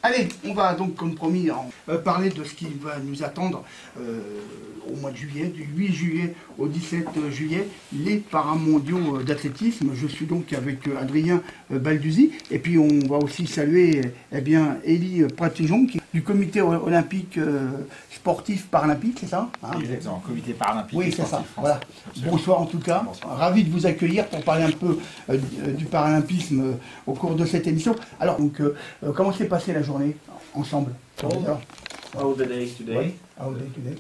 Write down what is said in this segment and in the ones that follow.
Allez, on va donc, comme promis, parler de ce qui va nous attendre au mois de juillet, du 8 juillet au 17 juillet, les paramondiaux d'athlétisme. Je suis donc avec Adrien Balduzzi, et puis on va aussi saluer Élie Pratijon, du comité olympique sportif paralympique, c'est ça Exactement, comité paralympique. Oui, c'est ça. Voilà. Bonsoir en tout cas. Bonsoir. Ravi de vous accueillir pour parler un peu du paralympisme au cours de cette émission. Alors, donc, comment s'est passée la journée ensemble? How the day today? Ouais. How the day today?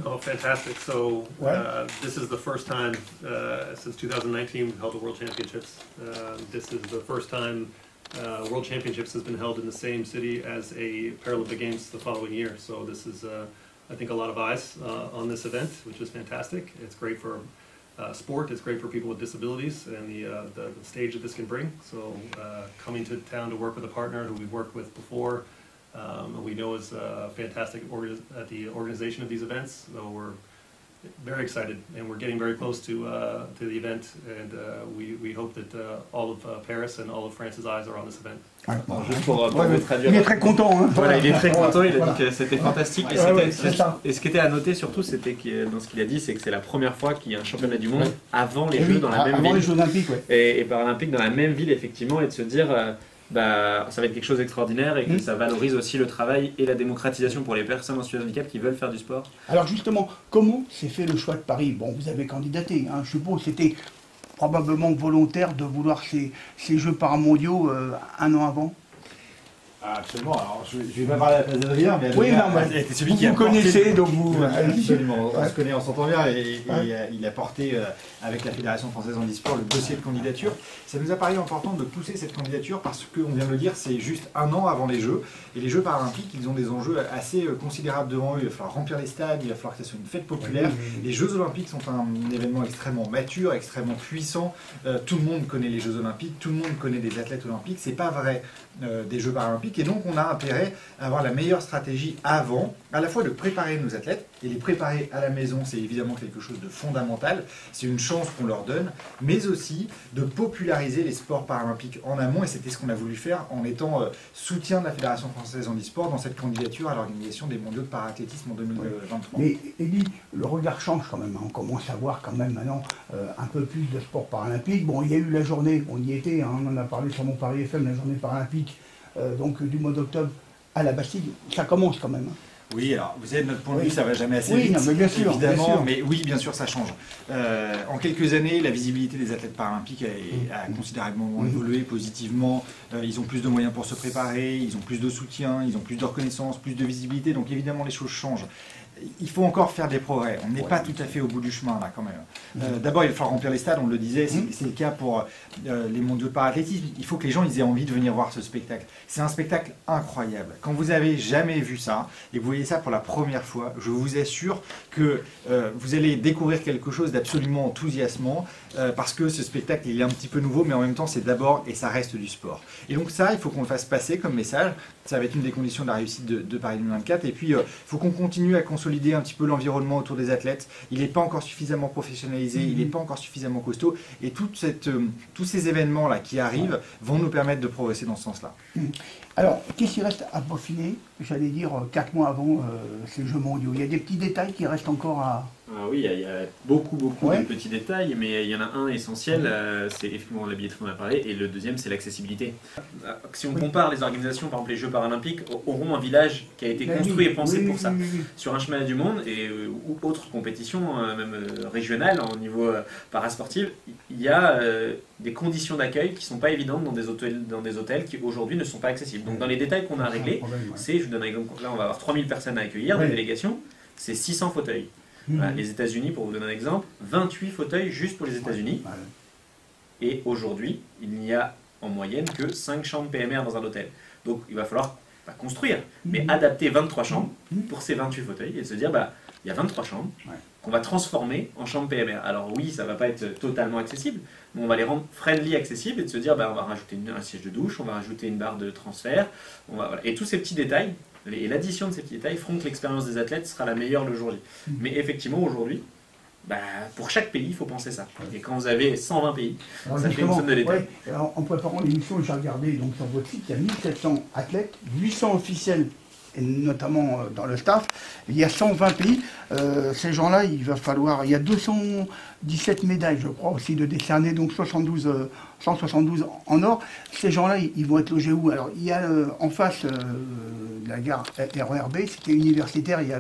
Oh, fantastic. So, this is the first time since 2019 we've held the World Championships. This is the first time World Championships has been held in the same city as a Paralympic Games the following year. So this is, I think, a lot of eyes on this event, which is fantastic. It's great for sport, it's great for people with disabilities and the stage that this can bring. So coming to town to work with a partner who we've worked with before, we know is fantastic at the organization of these events. So we're very excited, and we're getting very close to the event, and we hope that all of Paris and all of France's eyes are on this event. Juste pour vous traduire. Il est très content. Hein. Voilà, il est très content, il a dit que c'était fantastique. Et ce qui était à noter surtout, c'était que dans ce qu'il a dit, c'est que c'est la première fois qu'il y a un championnat du monde avant les Jeux dans la même ville. Avant les Jeux olympiques, et paralympiques dans la même ville, effectivement, et de se dire... ça va être quelque chose d'extraordinaire et que ça valorise aussi le travail et la démocratisation pour les personnes en situation de handicap qui veulent faire du sport. Alors justement, comment s'est fait le choix de Paris? Bon, vous avez candidaté, hein, je suppose que c'était probablement volontaire de vouloir ces Jeux paramondiaux un an avant. Absolument. Alors, je ne vais pas parler à la place d'Adrien, mais oui, c'est celui qui vous connaissez, donc vous... Absolument, on se connaît, on s'entend bien, et il a porté, avec la Fédération Française Handisport, le dossier de candidature. Ça nous a paru important de pousser cette candidature parce qu'on vient de le dire, c'est juste un an avant les Jeux. Et les Jeux paralympiques, ils ont des enjeux assez considérables devant eux. Il va falloir remplir les stades, il va falloir que ça soit une fête populaire. Les Jeux olympiques sont un événement extrêmement mature, extrêmement puissant. Tout le monde connaît les Jeux olympiques, tout le monde connaît des athlètes olympiques. C'est pas vrai des Jeux paralympiques, et donc on a intérêt à avoir la meilleure stratégie avant, à la fois de préparer nos athlètes, et les préparer à la maison, c'est évidemment quelque chose de fondamental, c'est une chance qu'on leur donne, mais aussi de populariser les sports paralympiques en amont, et c'était ce qu'on a voulu faire en étant soutien de la Fédération Française Handisport dans cette candidature à l'organisation des mondiaux de parathlétisme en 2023. Mais Élie, le regard change quand même, hein. On commence à voir quand même maintenant un peu plus de sports paralympiques. Bon, il y a eu la journée, on y était, hein, on en a parlé sur mon Paris FM, la journée paralympique, donc du mois d'octobre à la Bastille, ça commence quand même. Hein. Oui, alors vous savez, de notre point de vue, ça va jamais assez vite, non, mais bien sûr, évidemment, bien sûr. Mais oui, bien sûr, ça change. En quelques années, la visibilité des athlètes paralympiques a considérablement évolué positivement. Ils ont plus de moyens pour se préparer, ils ont plus de soutien, ils ont plus de reconnaissance, plus de visibilité, donc évidemment les choses changent. Il faut encore faire des progrès, on n'est pas tout à fait au bout du chemin là quand même. D'abord il va falloir remplir les stades, on le disait, c'est le cas pour les mondiaux de parathlétisme. Il faut que les gens aient envie de venir voir ce spectacle. C'est un spectacle incroyable. Quand vous avez jamais vu ça et que vous voyez ça pour la première fois, je vous assure que vous allez découvrir quelque chose d'absolument enthousiasmant parce que ce spectacle il est un petit peu nouveau, mais en même temps c'est d'abord et ça reste du sport. Et donc ça, il faut qu'on le fasse passer comme message. Ça va être une des conditions de la réussite de Paris 2024. Et puis il faut qu'on continue à consolider un petit peu l'environnement autour des athlètes. Il n'est pas encore suffisamment professionnalisé, il n'est pas encore suffisamment costaud. Et tous ces événements-là qui arrivent vont nous permettre de progresser dans ce sens-là. Alors, qu'est-ce qui reste à peaufiner, j'allais dire, 4 mois avant ces Jeux mondiaux? Il y a des petits détails qui restent encore à... Ah oui, il y a beaucoup de petits détails, mais il y en a un essentiel, c'est effectivement la billetterie, on en a parlé, et le deuxième, c'est l'accessibilité. Si on compare les organisations, par exemple les Jeux paralympiques, auront un village qui a été construit et pensé pour ça. Sur un chemin du monde, ou autres compétitions, même régionales, au niveau parasportif, il y a des conditions d'accueil qui ne sont pas évidentes dans des hôtels qui aujourd'hui ne sont pas accessibles. Donc dans les détails qu'on a réglés, je vous donne un exemple, là on va avoir 3000 personnes à accueillir, des délégations, c'est 600 fauteuils. Voilà, les États-Unis, pour vous donner un exemple, 28 fauteuils juste pour les États-Unis. Et aujourd'hui, il n'y a en moyenne que 5 chambres PMR dans un hôtel. Donc il va falloir pas construire, mais adapter 23 chambres pour ces 28 fauteuils et se dire, il y a 23 chambres qu'on va transformer en chambres PMR. Alors oui, ça ne va pas être totalement accessible, mais on va les rendre friendly accessibles et de se dire, on va rajouter un siège de douche, on va rajouter une barre de transfert, et tous ces petits détails. Et l'addition de ces petits détails feront que l'expérience des athlètes sera la meilleure le jour J. Mais effectivement, aujourd'hui, pour chaque pays, il faut penser ça. Et quand vous avez 120 pays, Alors ça fait une somme de détail. ouais, en préparant l'émission, j'ai regardé donc, sur votre site, il y a 1700 athlètes, 800 officiels, et notamment dans le staff. Il y a 120 pays. Ces gens-là, il va falloir... Il y a 217 médailles, je crois, aussi de décerner, donc 172 en or. Ces gens-là, ils vont être logés où? Alors, il y a en face de la gare RERB, c'était universitaire, il y a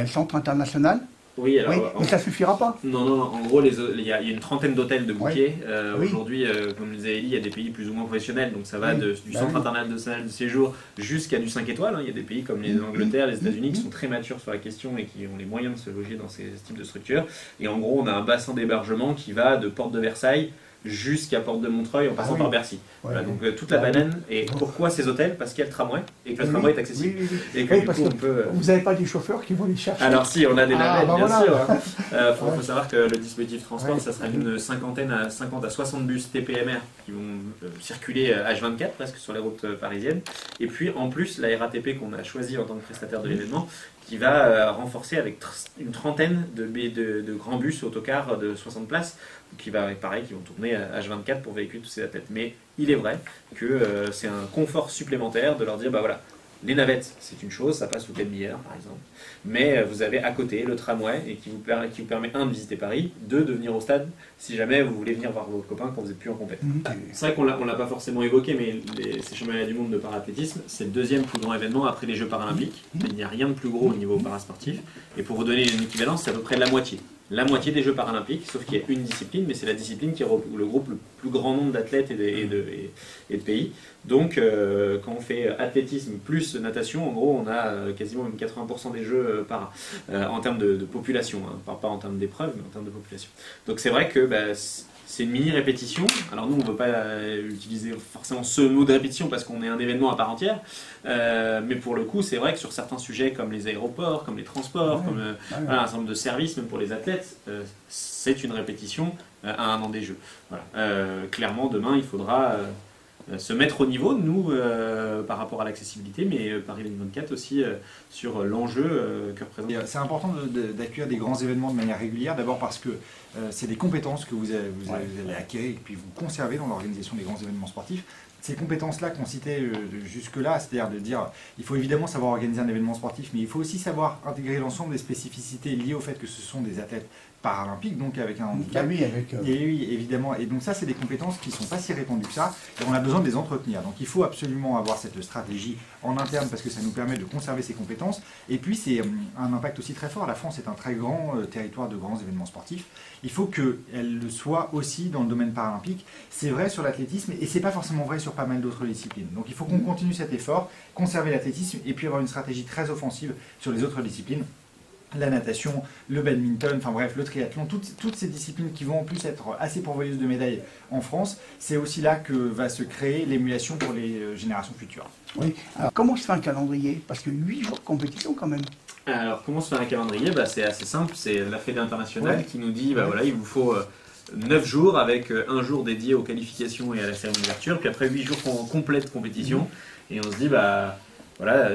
le centre international. Oui, alors, oui, mais ça suffira pas. Non, en gros, il y a une trentaine d'hôtels de bouquets. Oui. Aujourd'hui, comme le disait Elie, il y a des pays plus ou moins professionnels, donc ça va du centre international de séjour jusqu'à du 5 étoiles. Il y a des pays comme l'Angleterre, les États-Unis qui sont très matures sur la question et qui ont les moyens de se loger dans ces types de structures. Et en gros, on a un bassin d'hébergement qui va de Porte de Versailles jusqu'à Porte de Montreuil en passant par Bercy. Voilà, donc toute la banane. Et pourquoi ces hôtels? Parce qu'il y a le tramway et que le tramway est accessible. Et que, du coup, on peut... Vous n'avez pas des chauffeurs qui vont les chercher? Alors si, on a des navettes, bien voilà. sûr. Faut savoir que le dispositif transport, ça sera une 50 à 60 bus TPMR qui vont circuler H24 presque sur les routes parisiennes. Et puis en plus, la RATP qu'on a choisi en tant que prestataire de l'événement, qui va renforcer avec une trentaine de grands bus autocars de 60 places, qui vont tourner H24 pour véhiculer tous ces athlètes. Mais il est vrai que c'est un confort supplémentaire de leur dire, voilà, les navettes, c'est une chose, ça passe au Quai-de-Billard par exemple, mais vous avez à côté le tramway et qui vous permet, de visiter Paris, de venir au stade si jamais vous voulez venir voir vos copains quand vous n'êtes plus en compète. C'est vrai qu'on l'a pas forcément évoqué, mais ces championnats du monde de paraathlétisme, c'est le deuxième plus grand événement après les Jeux paralympiques. Il n'y a rien de plus gros au niveau parasportif. Et pour vous donner une équivalence, c'est à peu près la moitié. La moitié des Jeux paralympiques, sauf qu'il y a une discipline, mais c'est la discipline qui regroupe le plus grand nombre d'athlètes et de pays. Donc, quand on fait athlétisme plus natation, en gros, on a quasiment même 80% des Jeux en termes de population, hein. Pas en termes d'épreuves, mais en termes de population. Donc, c'est vrai que c'est une mini répétition. Alors nous, on ne veut pas utiliser forcément ce mot de répétition parce qu'on est un événement à part entière. Mais pour le coup, c'est vrai que sur certains sujets comme les aéroports, comme les transports, comme un certain nombre de services, même pour les athlètes, c'est une répétition à un an des Jeux. Voilà. Clairement, demain, il faudra se mettre au niveau, nous, par rapport à l'accessibilité, mais Paris 2024 aussi sur l'enjeu que représente. C'est important d'accueillir des grands événements de manière régulière, d'abord parce que c'est des compétences que vous allez acquérir et puis vous conserver dans l'organisation des grands événements sportifs. Ces compétences-là qu'on citait jusque-là, c'est-à-dire de dire il faut évidemment savoir organiser un événement sportif, mais il faut aussi savoir intégrer l'ensemble des spécificités liées au fait que ce sont des athlètes paralympiques, donc avec un handicap. Et oui, évidemment. Et donc ça, c'est des compétences qui ne sont pas si répandues que ça, et on a besoin de les entretenir. Donc il faut absolument avoir cette stratégie en interne parce que ça nous permet de conserver ces compétences. Et puis c'est un impact aussi très fort. La France est un très grand territoire de grands événements sportifs. Il faut qu'elle le soit aussi dans le domaine paralympique. C'est vrai sur l'athlétisme et c'est pas forcément vrai sur pas mal d'autres disciplines. Donc il faut qu'on continue cet effort, conserver l'athlétisme et puis avoir une stratégie très offensive sur les autres disciplines. La natation, le badminton, enfin bref, le triathlon, toutes ces disciplines qui vont en plus être assez pourvoyeuses de médailles en France, c'est aussi là que va se créer l'émulation pour les générations futures. Oui. Alors comment se fait un calendrier? Parce que 8 jours de compétition quand même. Alors comment se fait un calendrier? C'est assez simple, c'est la Fédé internationale qui nous dit, voilà, il vous faut 9 jours avec un jour dédié aux qualifications et à la cérémonie d'ouverture, puis après 8 jours complets de compétition, et on se dit, voilà,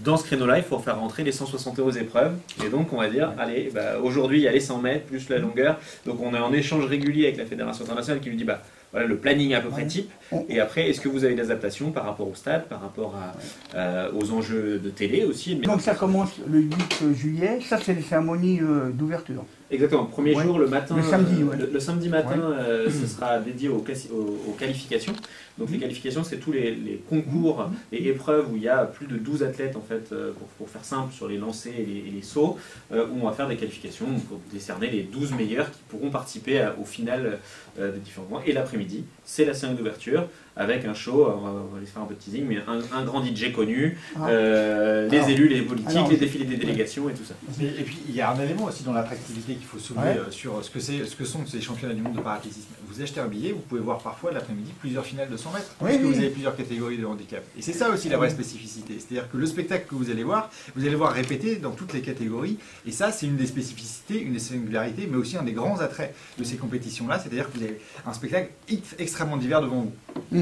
dans ce créneau-là, il faut faire rentrer les 171 épreuves. Et donc, on va dire, allez, aujourd'hui, il y a les 100 mètres, plus la longueur. Donc, on est en échange régulier avec la Fédération internationale qui nous dit, voilà, le planning à peu près type. Et après, est-ce que vous avez des adaptations par rapport au stade, par rapport aux enjeux de télé aussi? Donc, ça commence le 8 juillet. Ça, c'est les cérémonies d'ouverture. Exactement. Premier jour, le matin. Le samedi, le samedi matin, ce sera dédié aux qualifications. Donc les qualifications, c'est tous les concours et épreuves où il y a plus de 12 athlètes, en fait, pour faire simple, sur les lancers et les sauts, où on va faire des qualifications pour décerner les 12 meilleurs qui pourront participer au final des différents mois. Et l'après-midi, c'est la cérémonie d'ouverture avec un show, on va les faire un peu de teasing, mais un grand DJ connu, les élus, les politiques, les défilés des délégations et tout ça. Et puis il y a un élément aussi dans l'attractivité qu'il faut soulever sur ce que sont ces championnats du monde de parathlétisme. Vous achetez un billet, vous pouvez voir parfois l'après-midi plusieurs finales de 100 mètres, parce que vous avez plusieurs catégories de handicap. Et c'est ça aussi la vraie spécificité, c'est-à-dire que le spectacle que vous allez voir répété dans toutes les catégories, et ça c'est une des spécificités, une des singularités, mais aussi un des grands attraits de ces compétitions-là, c'est-à-dire que vous avez un spectacle extrêmement divers devant vous.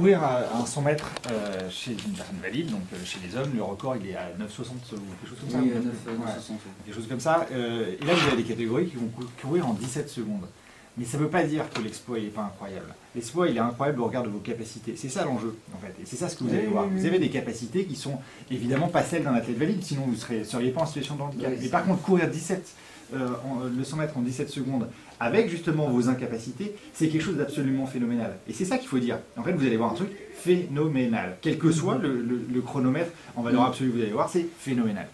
courir à un 100 mètres chez une personne valide, donc chez les hommes, le record il est à 9,60 ou quelque chose comme ça. Oui, 9,60. Des choses comme ça. Et là, vous avez des catégories qui vont courir en 17 secondes. Mais ça ne veut pas dire que l'exploit n'est pas incroyable. L'exploit, il est incroyable au regard de vos capacités. C'est ça l'enjeu, en fait. Et c'est ça ce que vous allez voir. Vous avez des capacités qui sont évidemment pas celles d'un athlète valide, sinon vous ne seriez pas en situation de handicap. Mais par contre, courir le 100 mètres en 17 secondes, avec justement vos incapacités, c'est quelque chose d'absolument phénoménal. Et c'est ça qu'il faut dire. En fait, vous allez voir un truc phénoménal. Quel que soit le chronomètre en valeur absolue, vous allez voir, c'est phénoménal.